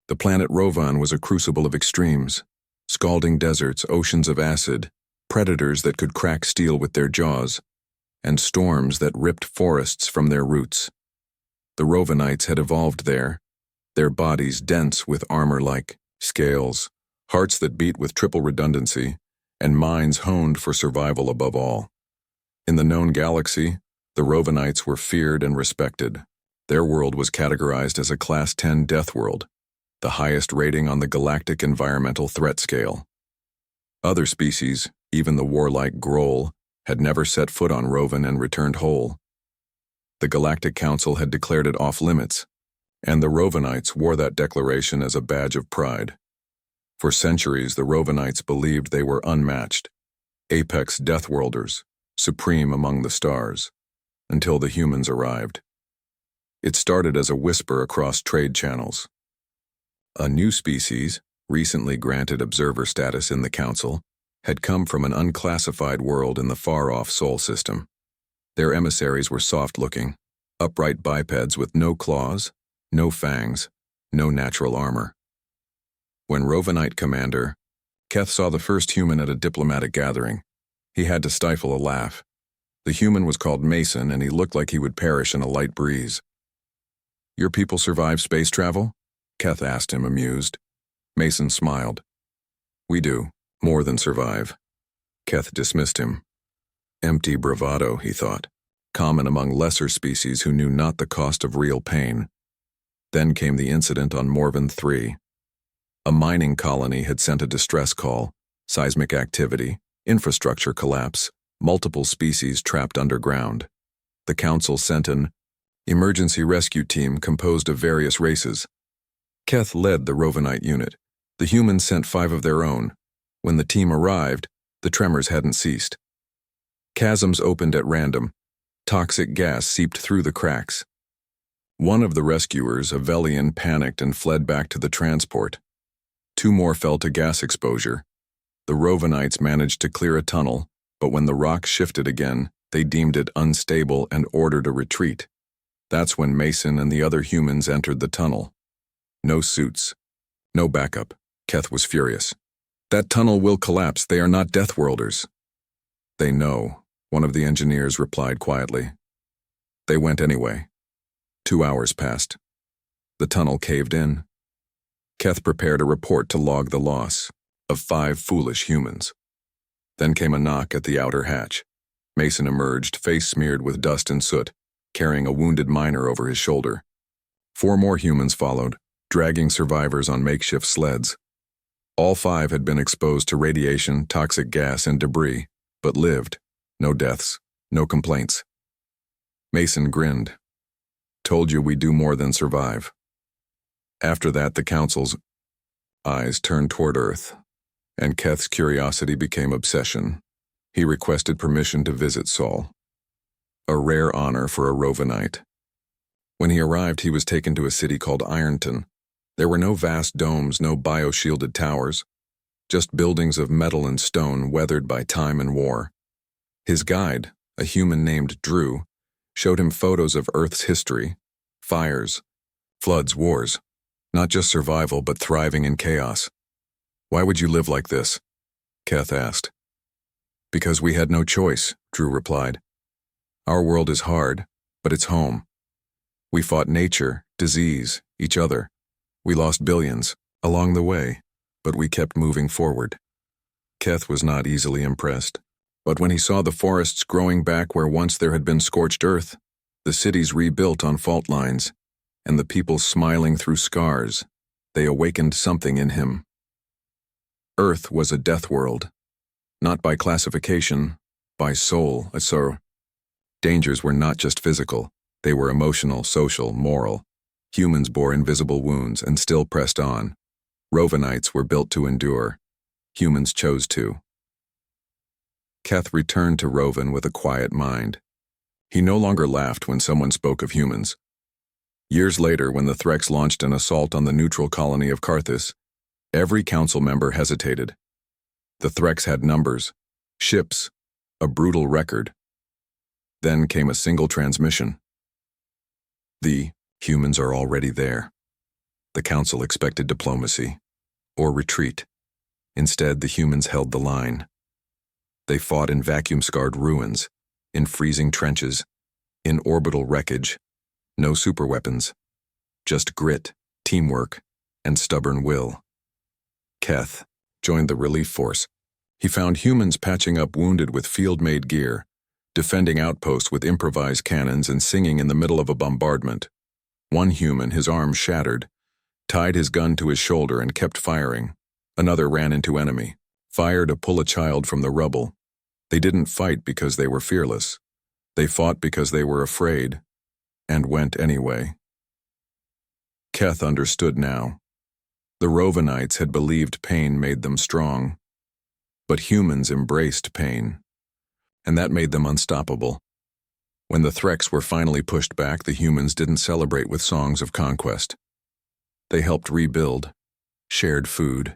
The planet Rovan was a crucible of extremes: scalding deserts, oceans of acid, predators that could crack steel with their jaws, and storms that ripped forests from their roots. The Rovanites had evolved there, their bodies dense with armor like scales, hearts that beat with triple redundancy, and minds honed for survival above all. In the known galaxy, the Rovanites were feared and respected. Their world was categorized as a Class 10 death world, the highest rating on the Galactic Environmental Threat Scale. Other species, even the warlike Groll, had never set foot on Rovan and returned whole. The Galactic Council had declared it off-limits, and the Rovanites wore that declaration as a badge of pride. For centuries, the Rovanites believed they were unmatched, apex Deathworlders, supreme among the stars, until the humans arrived. It started as a whisper across trade channels. A new species, recently granted observer status in the Council, had come from an unclassified world in the far-off Sol system. Their emissaries were soft-looking, upright bipeds with no claws, no fangs, no natural armor. When Rovanite Commander Keth saw the first human at a diplomatic gathering, he had to stifle a laugh. The human was called Mason, and he looked like he would perish in a light breeze. "Your people survive space travel?" Keth asked him, amused. Mason smiled. "We do, more than survive." Keth dismissed him. Empty bravado, he thought, common among lesser species who knew not the cost of real pain. Then came the incident on Morven 3. A mining colony had sent a distress call: seismic activity, infrastructure collapse, multiple species trapped underground. The Council sent an emergency rescue team composed of various races. Keth led the Rovanite unit. The humans sent 5 of their own. When the team arrived, the tremors hadn't ceased. Chasms opened at random. Toxic gas seeped through the cracks. One of the rescuers, a Velian, panicked and fled back to the transport. 2 more fell to gas exposure. The Rovanites managed to clear a tunnel, but when the rock shifted again, they deemed it unstable and ordered a retreat. That's when Mason and the other humans entered the tunnel. No suits, no backup. Keth was furious. "That tunnel will collapse. They are not Deathworlders." "They know," one of the engineers replied quietly. They went anyway. 2 hours passed. The tunnel caved in. Keth prepared a report to log the loss of 5 foolish humans. Then came a knock at the outer hatch. Mason emerged, face smeared with dust and soot, carrying a wounded miner over his shoulder. 4 more humans followed, dragging survivors on makeshift sleds. All 5 had been exposed to radiation, toxic gas, and debris, but lived. No deaths, no complaints. Mason grinned. "Told you we do more than survive." After that, the Council's eyes turned toward Earth, and Keth's curiosity became obsession. He requested permission to visit Sol. A rare honor for a Rovanite. When he arrived, he was taken to a city called Ironton. There were no vast domes, no bio-shielded towers, just buildings of metal and stone weathered by time and war. His guide, a human named Drew, showed him photos of Earth's history: fires, floods, wars. Not just survival, but thriving in chaos. "Why would you live like this?" Keth asked. "Because we had no choice," Drew replied. "Our world is hard, but it's home. We fought nature, disease, each other. We lost billions along the way, but we kept moving forward." Keth was not easily impressed, but when he saw the forests growing back where once there had been scorched earth, the cities rebuilt on fault lines, and the people smiling through scars, they awakened something in him. Earth was a death world, not by classification, by soul. Dangers were not just physical, they were emotional, social, moral. Humans bore invisible wounds and still pressed on. Rovanites were built to endure. Humans chose to. Keth returned to Rovan with a quiet mind. He no longer laughed when someone spoke of humans. Years later, when the Threx launched an assault on the neutral colony of Karthus, every council member hesitated. The Threx had numbers, ships, a brutal record. Then came a single transmission. "The humans are already there." The council expected diplomacy, or retreat. Instead, the humans held the line. They fought in vacuum-scarred ruins, in freezing trenches, in orbital wreckage. No superweapons, just grit, teamwork, and stubborn will. Keth joined the relief force. He found humans patching up wounded with field-made gear, defending outposts with improvised cannons and singing in the middle of a bombardment. One human, his arm shattered, tied his gun to his shoulder and kept firing. Another ran into enemy, fired to pull a child from the rubble. They didn't fight because they were fearless. They fought because they were afraid, and went anyway. Keth understood now. The Rovanites had believed pain made them strong, but humans embraced pain, and that made them unstoppable. When the Threks were finally pushed back, the humans didn't celebrate with songs of conquest. They helped rebuild, shared food,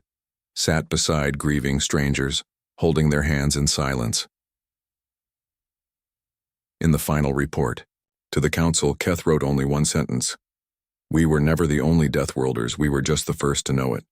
sat beside grieving strangers, holding their hands in silence. In the final report, to the council, Keth wrote only one sentence. We were never the only Deathworlders, we were just the first to know it.